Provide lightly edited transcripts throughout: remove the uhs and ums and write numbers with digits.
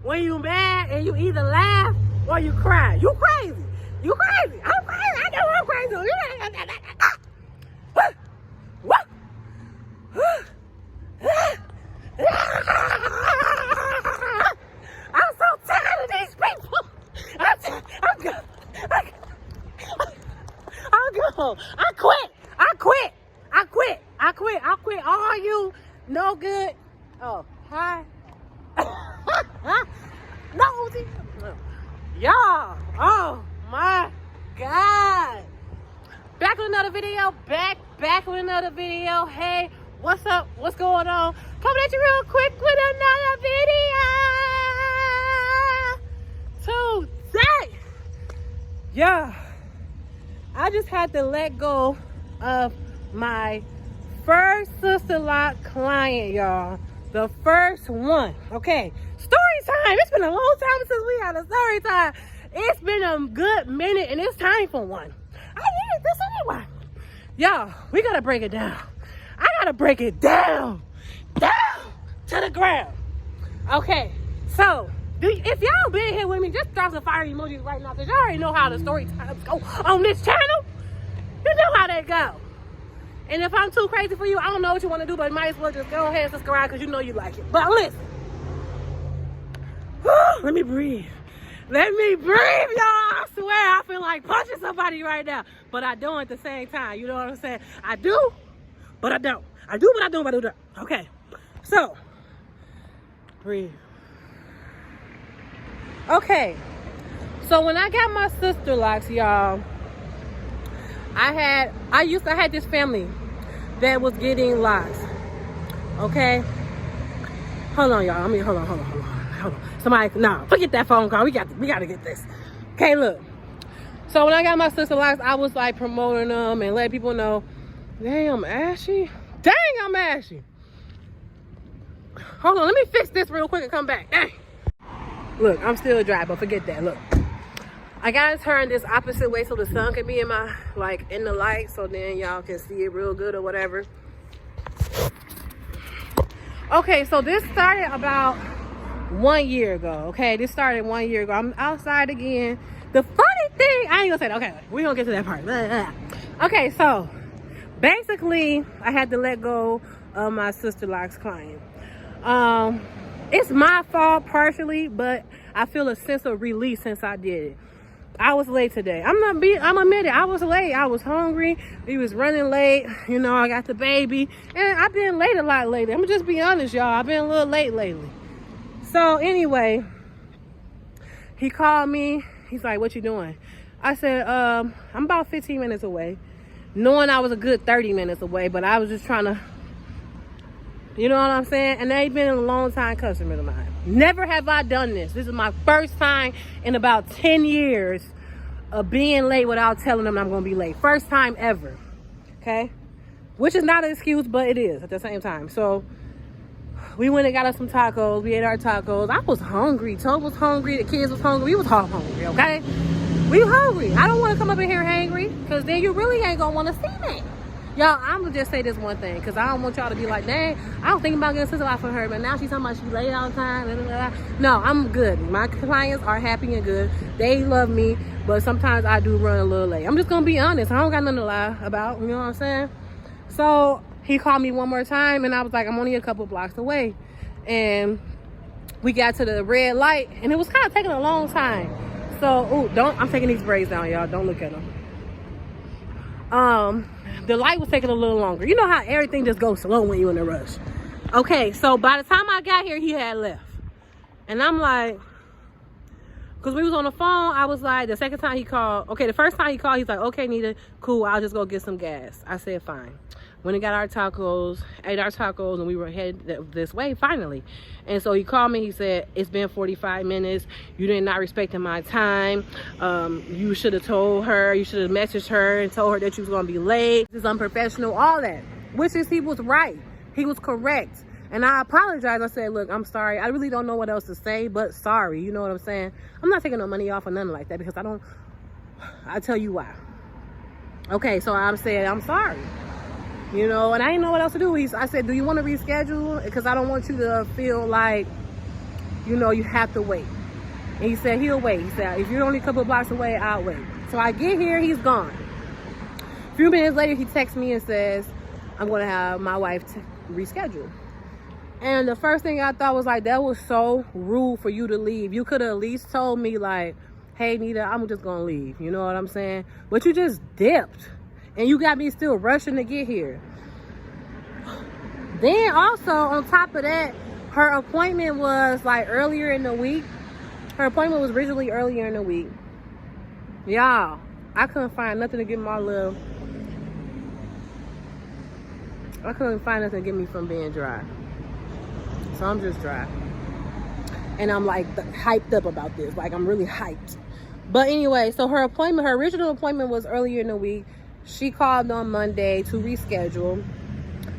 when you mad and you either laugh or you cry. You crazy. You crazy. I'm crazy. I know I'm crazy. What? I'm so tired of these people. I'm gone. I quit. All you no good. Oh, hi. No, y'all. Oh my God. Back with another video. Back with another video. Hey, what's up? What's going on? Coming at you real quick with another video today. Yeah, I just had to let go of my first Sisterlock client, y'all. The first one. Okay, story time. It's been a long time since we had a story time. It's been a good minute and it's time for one. I needed this anyway. Y'all, we gotta break it down. I gotta break it down to the ground. Okay, so if y'all been here with me, just drop some fire emojis right now, because y'all already know how the story times go on this channel. You know how that go. And if I'm too crazy for you, I don't know what you want to do, but you might as well just go ahead and subscribe, because you know you like it. But listen, let me breathe. Let me breathe, y'all. I swear, I feel like punching somebody right now, but I don't at the same time. You know what I'm saying? I do, but I don't. I do, but I don't. But I don't. Okay, so breathe. Okay, so when I got my Sisterlocks, y'all, I had this family that was getting locks. Okay, hold on, y'all. Hold on. Somebody, nah, forget that phone call. We got to get this. Okay, look. So when I got my Sisterlocks, I was like promoting them and letting people know, dang, I'm ashy. Dang, I'm ashy. Hold on, let me fix this real quick and come back. Dang. Look, I'm still dry, but forget that. Look, I gotta turn this opposite way so the sun can be in my, like, in the light, so then y'all can see it real good or whatever. Okay, so this started about 1 year ago. Okay, this started 1 year ago. I'm outside again. The funny thing, I ain't gonna say that. Okay, we gonna get to that part. Okay, so basically, I had to let go of my Sisterlocks client. It's my fault partially, but I feel a sense of relief since I did it. I was late today. I'm admitting, I was late. I was hungry. We was running late. You know, I got the baby. And I've been late a lot lately. I'm gonna just be honest, y'all. I've been a little late lately. So anyway, he called me. He's like, what you doing? I said, I'm about 15 minutes away. Knowing I was a good 30 minutes away, but I was just trying to, you know what I'm saying? And they've been a long time customer of mine. Never have I done this. This is my first time in about 10 years of being late without telling them I'm going to be late. First time ever. Okay? Which is not an excuse, but it is at the same time. So we went and got us some tacos. We ate our tacos. I was hungry. Toad was hungry. The kids was hungry. We was all hungry, okay? We hungry. I don't want to come up in here hangry, because then you really ain't going to want to see me. Y'all, I'm going to just say this one thing, because I don't want y'all to be like, dang, I was thinking about getting a Sisterlock for her, but now she's talking about she late all the time. Blah, blah, blah. No, I'm good. My clients are happy and good. They love me, but sometimes I do run a little late. I'm just going to be honest. I don't got nothing to lie about, you know what I'm saying? So he called me one more time, and I was like, I'm only a couple blocks away. And we got to the red light, and it was kind of taking a long time. So, I'm taking these braids down, y'all. Don't look at them. The light was taking a little longer. You know how everything just goes slow when you're in a rush. Okay, so by the time I got here, he had left. And I'm like, because we was on the phone, I was like, the second time he called, okay, the first time he called, he's like, okay, Nita, cool, I'll just go get some gas. I said, fine. When we got our tacos, ate our tacos, and we were headed this way finally. And so he called me. He said, it's been 45 minutes. You did not respect my time. You should have told her. You should have messaged her and told her that you was going to be late. This is unprofessional, all that. Which is, he was right. He was correct. And I apologized. I said, look, I'm sorry. I really don't know what else to say, but sorry. You know what I'm saying? I'm not taking no money off or nothing like that, because I'll tell you why. Okay, so I'm saying, I'm sorry. You know, and I didn't know what else to do. I said, do you want to reschedule? Because I don't want you to feel like you know, you have to wait. And he said he'll wait. He said, if you're only a couple of blocks away, I'll wait. So I get here, he's gone. A few minutes later, he texts me and says, I'm going to have my wife reschedule. And the first thing I thought was like, that was so rude for you to leave. You could have at least told me like, hey, Nita, I'm just going to leave. You know what I'm saying? But you just dipped. And you got me still rushing to get here. Then also, on top of that, her appointment was like earlier in the week. Her appointment was originally earlier in the week. Y'all, I couldn't find nothing to get my love. I couldn't find nothing to get me from being dry. So I'm just dry. And I'm like hyped up about this. Like I'm really hyped. But anyway, so her original appointment was earlier in the week. She called on Monday to reschedule.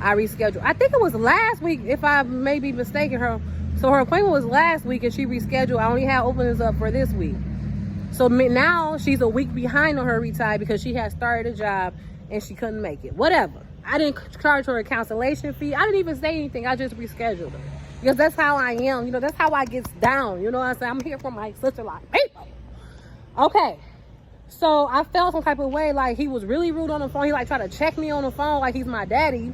I rescheduled. I think it was last week, if I may be mistaken. So her appointment was last week and she rescheduled. I only had openings up for this week. So now she's a week behind on her retire because she had started a job and she couldn't make it. Whatever. I didn't charge her a cancellation fee. I didn't even say anything. I just rescheduled her. Because that's how I am. You know, that's how I get down. You know what I'm saying? I'm here for my Sisterlock people. Okay. So I felt some type of way. Like he was really rude on the phone. He like tried to check me on the phone like he's my daddy.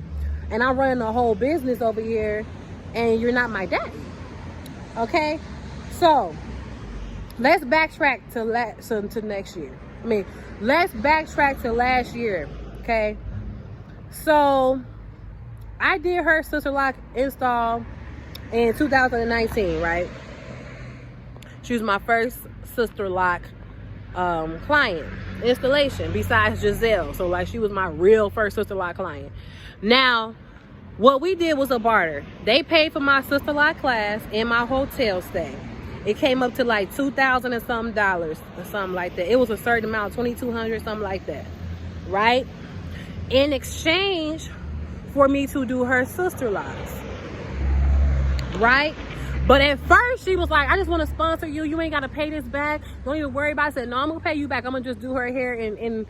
And I'm running the whole business over here. And you're not my daddy. Okay? So let's backtrack to next year. Let's backtrack to last year. Okay? So I did her Sisterlock install in 2019, right? She was my first Sisterlock client installation besides Giselle. So like she was my real first Sisterlock client. Now, what we did was a barter. They paid for my Sisterlock class and my hotel stay. It came up to like $2,000 and some dollars or something like that. It was a certain amount, $2,200, something like that, right? In exchange for me to do her Sisterlocks, right? But at first she was like, I just want to sponsor you. You ain't got to pay this back. Don't even worry about it. I said, no, I'm going to pay you back. I'm going to just do her hair and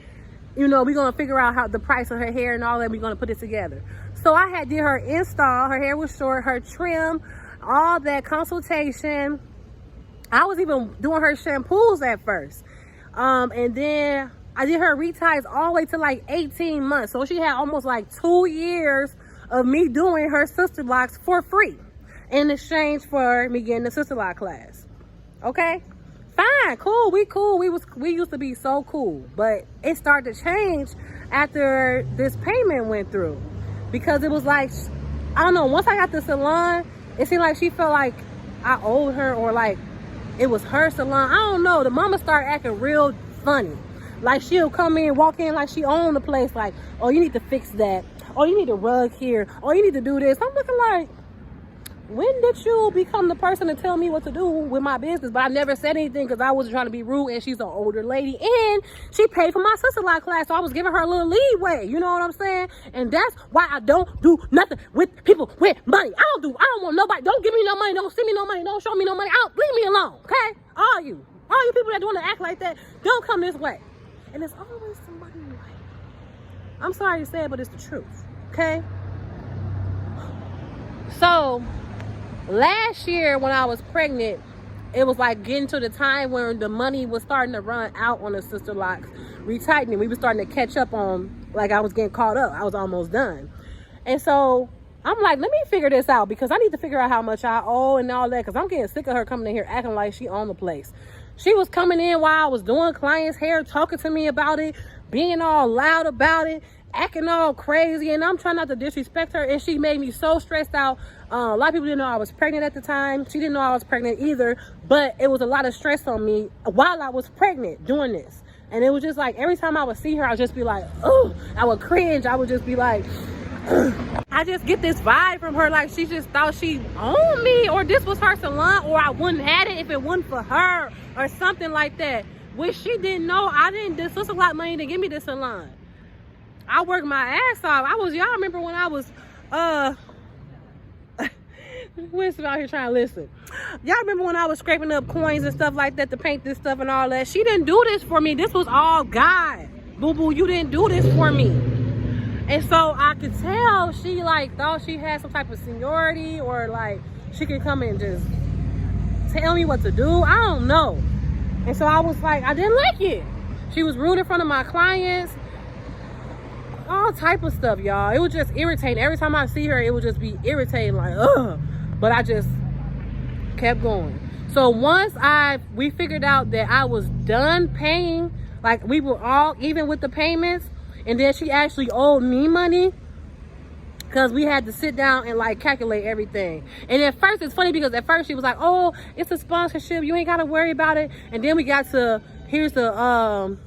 you know, we're going to figure out how the price of her hair and all that. We're going to put it together. So I had did her install. Her hair was short, her trim, all that consultation. I was even doing her shampoos at first. And then I did her reties all the way to like 18 months. So she had almost like 2 years of me doing her Sisterlocks for free in exchange for me getting the Sisterlock class. Okay? Fine, cool. We used to be so cool. But it started to change after this payment went through. Because it was like, I don't know, once I got the salon, it seemed like she felt like I owed her or like it was her salon. I don't know. The mama started acting real funny. Like she'll come in, walk in like she owned the place. Like, oh, you need to fix that. Oh, you need to rug here. Oh, you need to do this. I'm looking like, when did you become the person to tell me what to do with my business? But I never said anything because I wasn't trying to be rude. And she's an older lady. And she paid for my Sisterlock class. So I was giving her a little leeway. You know what I'm saying? And that's why I don't do nothing with people with money. I don't want nobody. Don't give me no money. Don't send me no money. Don't show me no money. Leave me alone. Okay? All you people that want to act like that, don't come this way. And there's always somebody right. I'm sorry to say it, but it's the truth. Okay? So last year when I was pregnant, it was like getting to the time where the money was starting to run out on the Sisterlocks retightening. We were starting to catch up on, like I was getting caught up. I was almost done. And so I'm like, let me figure this out because I need to figure out how much I owe and all that because I'm getting sick of her coming in here acting like she owned the place. She was coming in while I was doing clients' hair, talking to me about it, being all loud about it, acting all crazy, and I'm trying not to disrespect her, and she made me so stressed out. A lot of people didn't know I was pregnant at the time. She didn't know I was pregnant either, but it was a lot of stress on me while I was pregnant doing this. And it was just like, every time I would see her, I would just be like, oh, I would cringe. I would just be like, I just get this vibe from her like she just thought she owned me or this was her salon or I wouldn't have it if it wasn't for her or something like that. Which she didn't know. I didn't, this was a lot of money to give me this salon. I worked my ass off. Y'all remember when I was, Winston out here trying to listen. Y'all remember when I was scraping up coins and stuff like that to paint this stuff and all that? She didn't do this for me. This was all God. Boo-boo, you didn't do this for me. And so I could tell she like thought she had some type of seniority or like she could come and just tell me what to do. I don't know. And so I was like, I didn't like it. She was rude in front of my clients. All type of stuff, y'all. It was just irritating. Every time I see her, it would just be irritating, like, ugh. But I just kept going. So once we figured out that I was done paying, like we were all even with the payments, and then she actually owed me money, because we had to sit down and like calculate everything. And at first, it's funny because at first she was like, oh, it's a sponsorship, you ain't gotta worry about it. And then we got to, here's the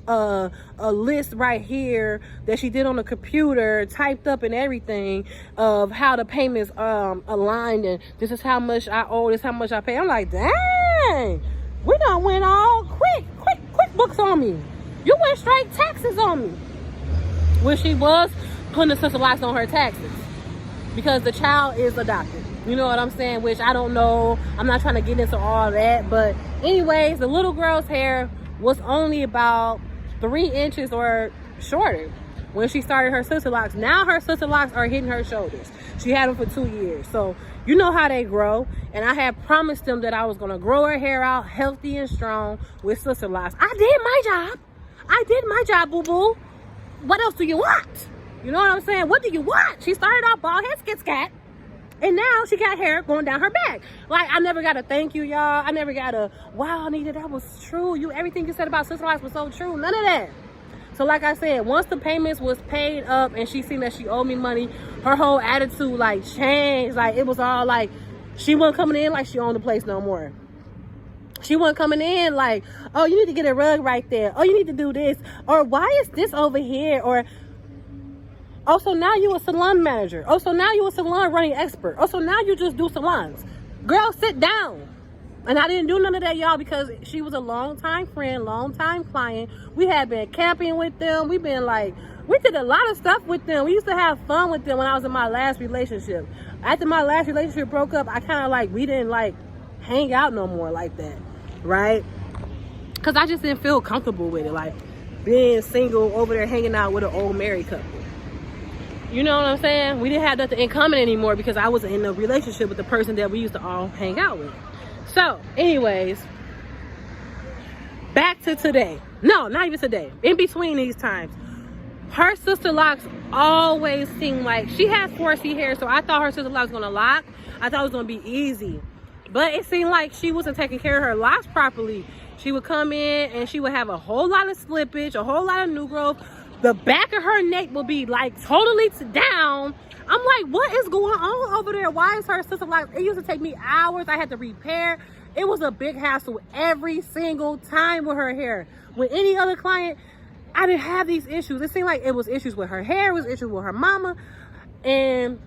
a list right here that she did on the computer, typed up and everything, of how the payments aligned, and this is how much I owe, this is how much I pay. I'm like, dang, we done went all quick books on me. You went straight taxes on me. When she was putting the Sisterlocks on her taxes, because the child is adopted. You know what I'm saying? Which I don't know. I'm not trying to get into all that. But anyways, the little girl's hair was only about 3 inches or shorter when she started her Sisterlocks. Now her Sisterlocks are hitting her shoulders. She had them for 2 years. So you know how they grow. And I had promised them that I was going to grow her hair out healthy and strong with Sisterlocks. I did my job. I did my job, boo-boo. What else do you want? You know what I'm saying? What do you want? She started off bald head skit scat, and now she got hair going down her back. Like, I never got a thank you, y'all. I never got a, wow, Anita, that was true. Everything you said about Sisterlocks was so true. None of that. So like I said, once the payments was paid up and she seen that she owed me money, her whole attitude like changed. Like, it was all like, she wasn't coming in like she owned the place no more. She wasn't coming in like, oh, you need to get a rug right there. Oh, you need to do this. Or why is this over here? Or, oh, so now you a salon manager. Oh, so now you a salon running expert. Oh, so now you just do salons. Girl, sit down. And I didn't do none of that, y'all, because she was a long-time friend, long-time client. We had been camping with them. We did a lot of stuff with them. We used to have fun with them when I was in my last relationship. After my last relationship broke up, I kind of like, we didn't like hang out no more like that, right? Because I just didn't feel comfortable with it, like being single over there hanging out with an old married couple. You know what I'm saying? We didn't have nothing in common anymore because I was in a relationship with the person that we used to all hang out with. So, anyways, back to today. No, not even today. In between these times, her Sisterlocks always seemed like, she has 4C hair, so I thought her Sisterlocks was gonna lock. I thought it was gonna be easy. But it seemed like she wasn't taking care of her locks properly. She would come in and she would have a whole lot of slippage, a whole lot of new growth. The back of her neck will be like totally down. I'm like, what is going on over there? Why is her Sisterlocks? It used to take me hours. I had to repair. It was a big hassle every single time with her hair. With any other client, I didn't have these issues. It seemed like it was issues with her hair, it was issues with her mama, and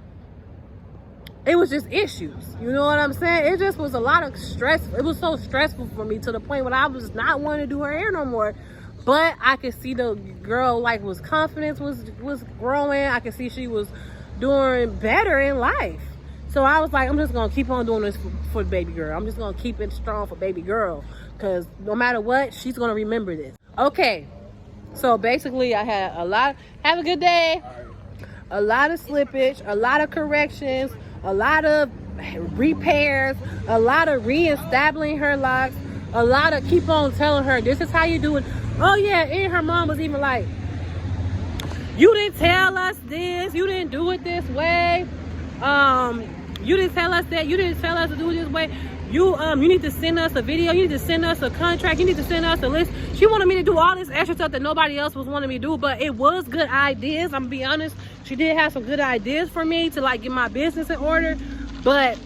it was just issues. You know what I'm saying? It just was a lot of stress. It was so stressful for me to the point where I was not wanting to do her hair no more. But I could see the girl like confidence was growing. I could see she was doing better in life. So I was like, I'm just gonna keep on doing this for the baby girl. I'm just gonna keep it strong for baby girl, because no matter what, she's gonna remember this. Okay, so basically I had have a good day, a lot of slippage, a lot of corrections, a lot of repairs, a lot of reestablishing her locks, a lot of keep on telling her this is how you do it. Oh yeah, and her mom was even like, you didn't tell us this, you didn't do it this way, you didn't tell us that, you didn't tell us to do it this way, you need to send us a video, you need to send us a contract, you need to send us a list. She wanted me to do all this extra stuff that nobody else was wanting me to do, but it was good ideas. I'm gonna be honest, she did have some good ideas for me to like get my business in order, but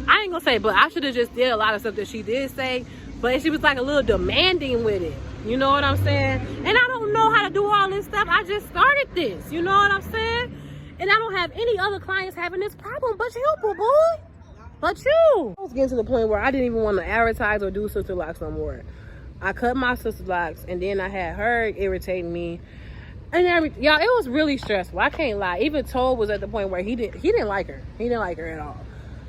I ain't gonna say, but I should have just did a lot of stuff that she did say, but she was like a little demanding with it. You know what I'm saying? And I don't know how to do all this stuff. I just started this. You know what I'm saying? And I don't have any other clients having this problem but you, boo-boo. But you. I was getting to the point where I didn't even want to advertise or do Sisterlocks no more. I cut my Sisterlocks, and then I had her irritating me. And y'all, it was really stressful. I can't lie. Even Toad was at the point where he didn't like her. He didn't like her at all.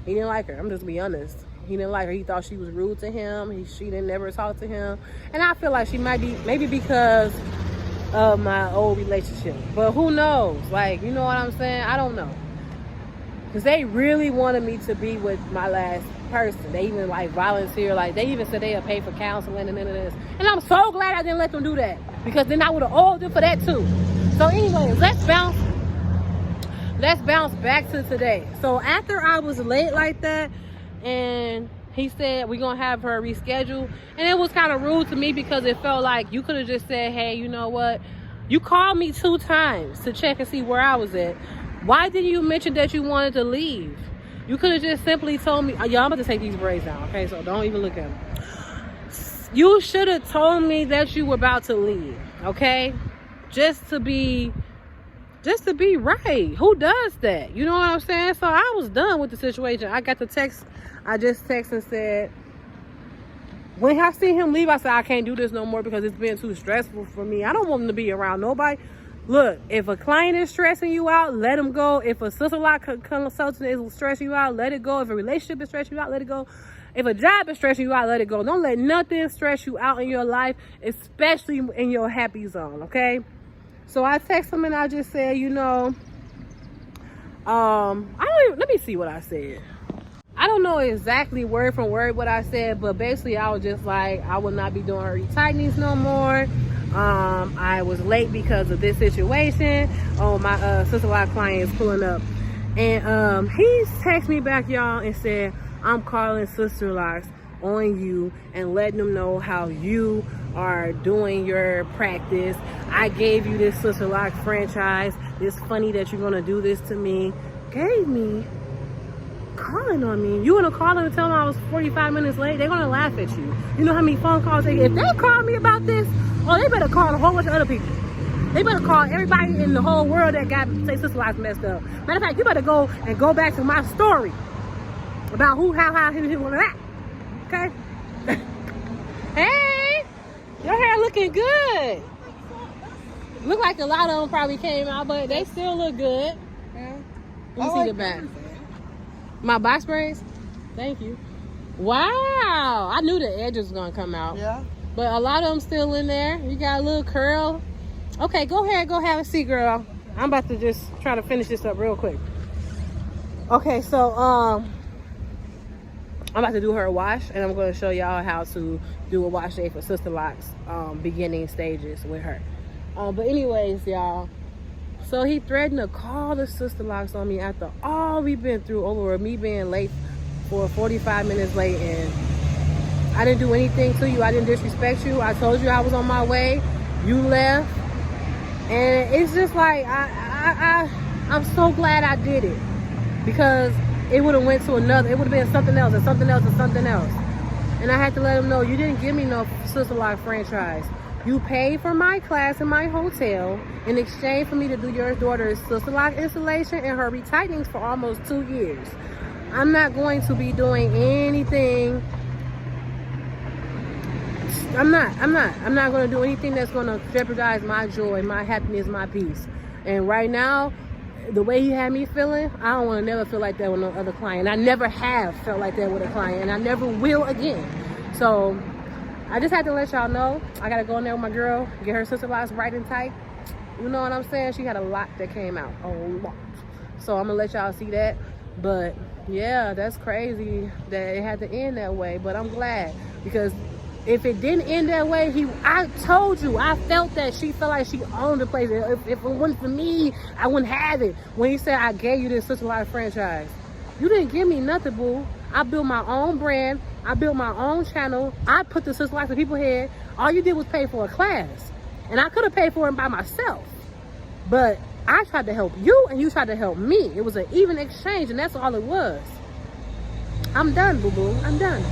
He didn't like her. I'm just be honest. He didn't like her. He thought she was rude to him. She didn't never talk to him. And I feel like she might be, maybe because of my old relationship. But who knows? Like, you know what I'm saying? I don't know. Because they really wanted me to be with my last person. They even like volunteer, like they even said they'll pay for counseling and this. And I'm so glad I didn't let them do that, because then I would have owed them for that too. So anyways, let's bounce back to today. So after I was late like that, and he said we're gonna have her reschedule, and it was kind of rude to me because it felt like you could have just said, hey, you know what, you called me 2 times to check and see where I was at. Why didn't you mention that you wanted to leave? You could have just simply told me, y'all, I'm about to take these braids down, okay? So don't even look at them. You should have told me that you were about to leave, okay? Just to be right. Who does that? You know what I'm saying? So I was done with the situation. I got the text. I just texted and said, when I see him leave, I said, I can't do this no more because it's been too stressful for me. I don't want him to be around nobody. Look, if a client is stressing you out, let him go. If a Sisterlock consultant is stressing you out, let it go. If a relationship is stressing you out, let it go. If a job is stressing you out, let it go. Don't let nothing stress you out in your life, especially in your happy zone, okay? So I texted him and I just said, you know, let me see what I said. I don't know exactly word for word what I said, but basically I was just like, I will not be doing her retightenings no more. I was late because of this situation. Oh, my Sisterlock client is pulling up. And he texted me back, y'all, and said, I'm calling Sisterlocks on you and letting them know how you are doing your practice. I gave you this Sisterlock franchise. It's funny that you're gonna do this to me. Gave me, calling on me. You wanna call them and tell them I was 45 minutes late? They're gonna laugh at you. You know how many phone calls they get? If they call me about this, oh, they better call a whole bunch of other people. They better call everybody in the whole world that got say Sisterlocks messed up. Matter of fact, you better go back to my story about who, how, who, that. Okay? Hey, your hair looking good. Look like a lot of them probably came out, but they still look good. Yeah. Let me see the back. My box braids? Thank you. Wow. I knew the edges was going to come out. Yeah. But a lot of them still in there. You got a little curl. Okay, go ahead. Go have a seat, girl. I'm about to just try to finish this up real quick. Okay, so I'm about to do her wash, and I'm going to show y'all how to do a wash day for Sisterlocks beginning stages with her. But anyways, y'all, so he threatened to call the Sisterlocks on me after all we've been through over me being late for 45 minutes late, and I didn't do anything to you. I didn't disrespect you. I told you I was on my way. You left. And it's just like, I'm so glad I did it, because it would have went to another, it would have been something else and something else and something else. And I had to let him know, you didn't give me no Sisterlock franchise. You paid for my class in my hotel in exchange for me to do your daughter's Sisterlock installation and her retightenings for almost 2 years. I'm not going to be doing anything. I'm not going to do anything that's going to jeopardize my joy, my happiness, my peace. And right now, the way he had me feeling, I don't want to never feel like that with no other client. I never have felt like that with a client, and I never will again. So I just had to let y'all know. I got to go in there with my girl, get her Sisterlocks right and tight. You know what I'm saying? She had a lot that came out, a lot. So I'm going to let y'all see that. But yeah, that's crazy that it had to end that way. But I'm glad, because if it didn't end that way, I told you, I felt that she felt like she owned the place. If it wasn't for me, I wouldn't have it. When he said, I gave you this Sisterlock franchise, you didn't give me nothing, boo. I built my own brand. I built my own channel. I put the Sisterlocks in people's head. All you did was pay for a class. And I could have paid for it by myself. But I tried to help you, and you tried to help me. It was an even exchange, and that's all it was. I'm done, boo-boo. I'm done.